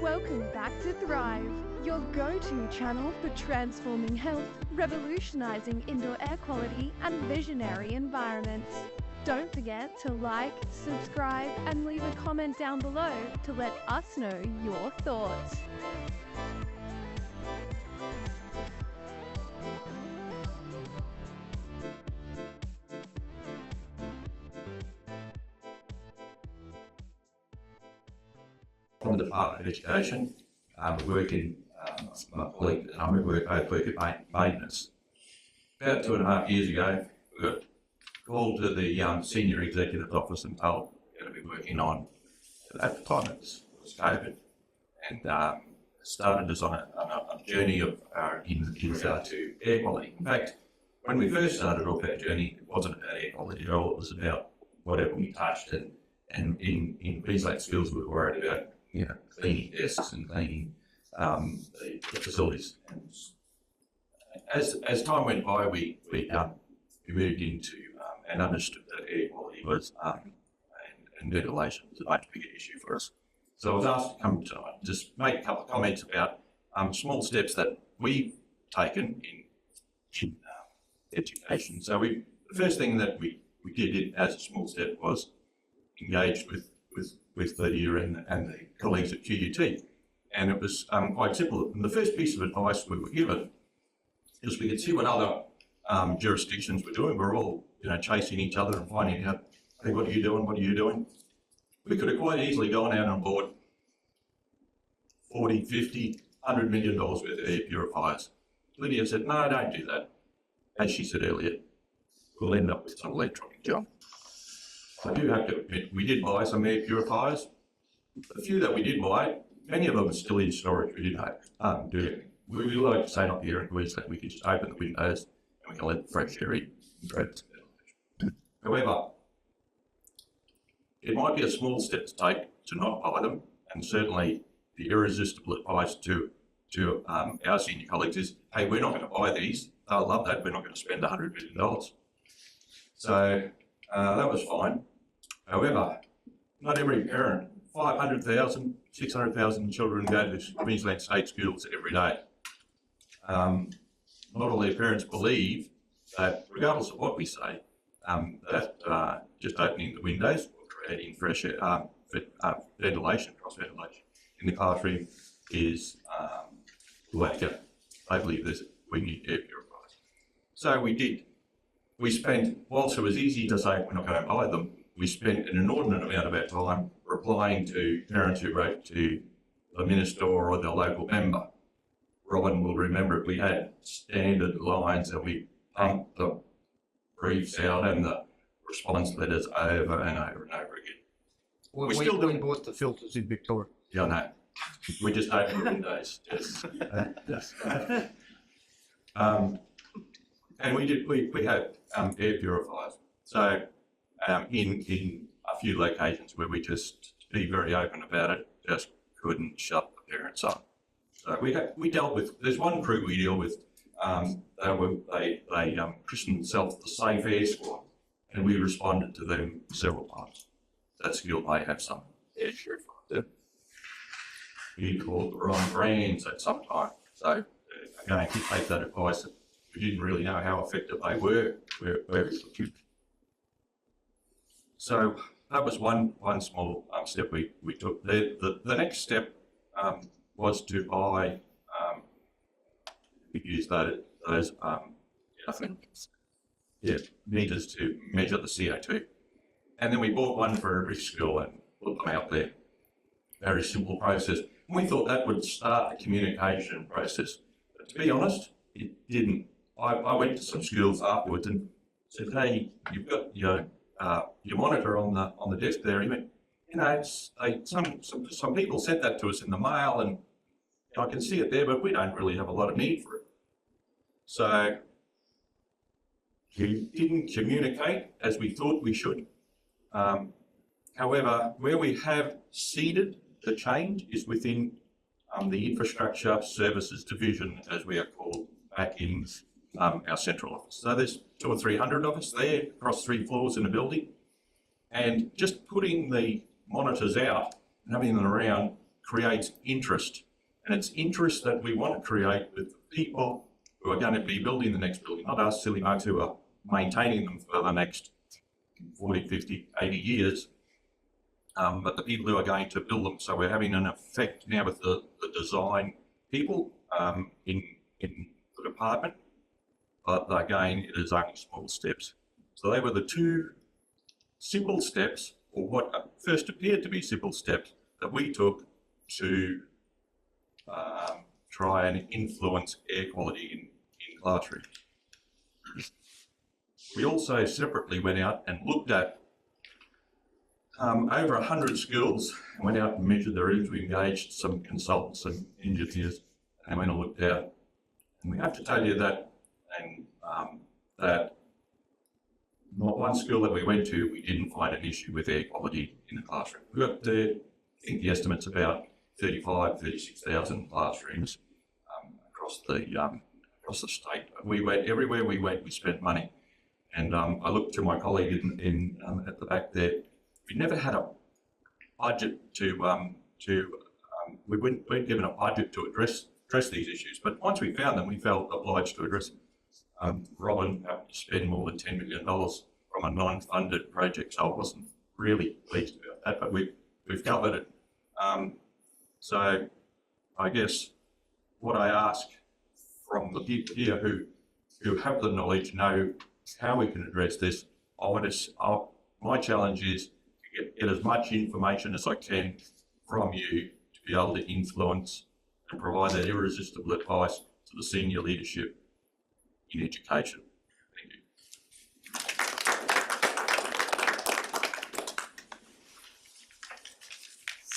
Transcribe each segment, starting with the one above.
Welcome back to Thrive, your go-to channel for transforming health, revolutionizing indoor air quality and visionary environments. Don't forget to like, subscribe and leave a comment down below to let us know your thoughts. From the Department of Education, we work in, my colleague and I both work at maintenance. About 2.5 years ago, we got called to the senior executive office and told we're going to be working on, at the time it was COVID, and started us on a journey of to air quality. In fact, when we first started off our journey, it wasn't about air quality at all, it was about whatever we touched, and in Queensland schools we were worried about cleaning desks and cleaning the facilities. And as time went by, we moved into and understood that air quality was and ventilation was a much bigger issue for us. So I was asked to come tonight, just make a couple of comments about small steps that we've taken in education. So the first thing that we did as a small step was engaged with Lidia and the colleagues at QUT. And it was quite simple. And the first piece of advice we were given is we could see what other jurisdictions were doing. We're all chasing each other and finding out, hey, what are you doing? What are you doing? We could have quite easily gone out and bought 40, 50, $100 million worth of air purifiers. Lidia said, no, don't do that. As she said earlier, we'll end up with some electronic junk. I do have to admit, we did buy some air purifiers. The few that we did buy, many of them are still in storage. We didn't do it. We like to say up here in Queensland, we could just open the windows and we can let the fresh air in. However, it might be a small step to take to not buy them, and certainly the irresistible advice to our senior colleagues is, hey, we're not going to buy these. They'll love that. We're not going to spend $100 million. So that was fine. However, not every parent, 500,000, 600,000 children go to Queensland state schools every day. Not all their parents believe that, regardless of what we say, that just opening the windows or creating fresh air, ventilation, cross-ventilation in the classroom is the way to go. They believe we need air purifiers. So we did. We spent, whilst it was easy to say we're not going to buy them, we spent an inordinate amount of our time replying to parents who wrote to the minister or the local member. Robin will remember we had standard lines and we pumped the briefs out and the response letters over and over and over again. We still doing bought the filters in Victoria. Yeah, no. We just opened the windows. Yes. And we had air purifiers. So in a few locations where we just, to be very open about it, just couldn't shut the parents up. So we dealt with, there's one crew we deal with, they christened themselves the Safe Air Squad, and we responded to them several times. That skill may have some air purifiers. We called the wrong brands at some time. So again, to take that advice, we didn't really know how effective they were. So that was one small step we took. The next step was to buy, we used those meters to measure the CO2. And then we bought one for every school and put them out there. Very simple process. We thought that would start the communication process. But to be honest, it didn't. I went to some schools afterwards and said, hey, you've got your monitor on the desk there. He went, some people sent that to us in the mail and I can see it there, but we don't really have a lot of need for it. So we didn't communicate as we thought we should. However, where we have seeded the change is within the Infrastructure Services Division, as we are called, back in our central office. So there's 200 or 300 of us there across 3 floors in the building. And just putting the monitors out and having them around creates interest. And it's interest that we want to create with the people who are going to be building the next building, not us silly mugs who are maintaining them for the next 40, 50, 80 years, but the people who are going to build them. So we're having an effect now with the design people in the department, but again, it is only small steps. So they were the two simple steps, or what first appeared to be simple steps, that we took to try and influence air quality in classrooms. We also separately went out and looked at over 100 schools, and went out and measured the rooms. We engaged some consultants and engineers and went and looked out. And we have to tell you that, that not one school that we went to, we didn't find an issue with air quality in the classroom. We got there, I think the estimate's about 36,000 classrooms across the state. We went everywhere we went. We spent money, and I looked to my colleague at the back there. We never had a budget we weren't given a budget to address these issues. But once we found them, we felt obliged to address them. Robin had to spend more than $10 million from a non-funded project, so I wasn't really pleased about that. But we've covered it. So I guess what I ask from the people here who have the knowledge, know how we can address this, my challenge is to get as much information as I can from you to be able to influence and provide that irresistible advice to the senior leadership in education. Thank you.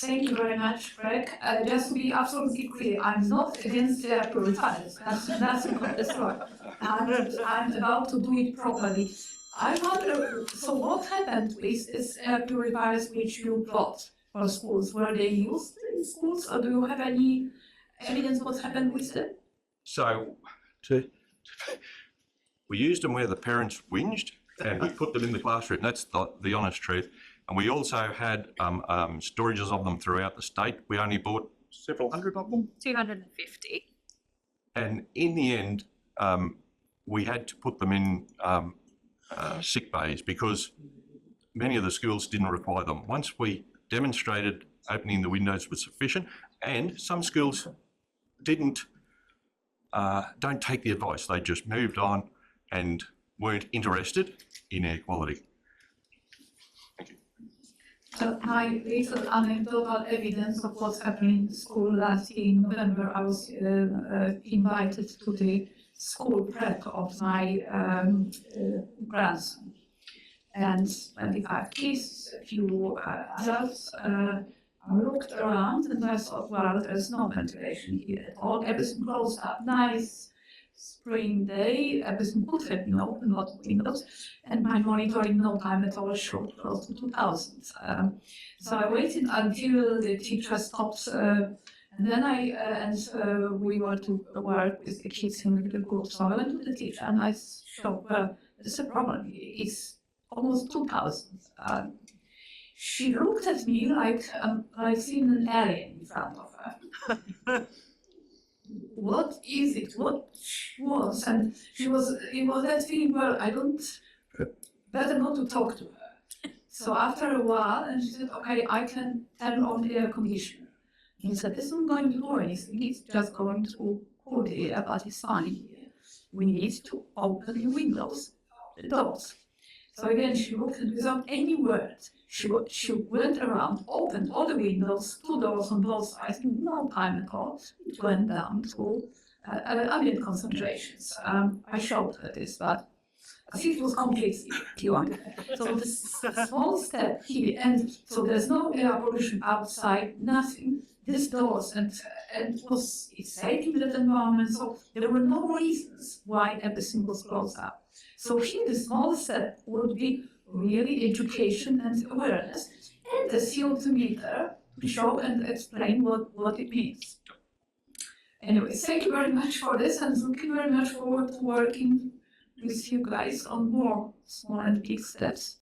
Thank you very much, Greg. Just to be absolutely clear, I'm not against the purifiers. That's right. I'm about to do it properly. I wonder, so what happened with these purifiers which you bought for schools? Were they used in schools, or do you have any evidence what happened with them? So, we used them where the parents whinged, and we put them in the classroom. That's the honest truth. And we also had storages of them throughout the state. We only bought several hundred of them. 250. And in the end, we had to put them in sick bays because many of the schools didn't require them. Once we demonstrated opening the windows was sufficient, and some schools don't take the advice. They just moved on and weren't interested in air quality. Thank you. So my recent anecdotal evidence of what's happening in school last year in November, I was invited to the school prep of my grandson. And 25 kids, a few adults. I looked around and I thought, well, there's no ventilation here at all. Everything closed up, nice spring day, everything could have been open, not windows. And my monitoring no time at all showed close to 2,000. So I waited until the teacher stopped. And then we were to work with the kids in little groups. So I went to the teacher and I showed, well, there's a problem. It's almost 2,000. She looked at me like I'd seen an alien in front of her. What is it? What was? And it was that feeling, well, better not to talk to her. So after a while, and she said, okay, I can turn on the air conditioner. He said, this isn't going to do anything, it's just going to cool the air, but it's fine here. We need to open the windows, the doors. So again, she looked at without any words. She went around, opened all the windows, 2 doors on both sides, in no time at all. It went down to ambient concentrations. I showed her this, but I think it was completely beyond. So this small step here, and so there's no air pollution outside, nothing. These doors, and it's safe in that environment, so there were no reasons why everything was closed up. So here the small step would be really education and awareness, and the CO2 meter to show and explain what it means. Anyway, thank you very much for this, and looking very much forward to working with you guys on more small and big steps.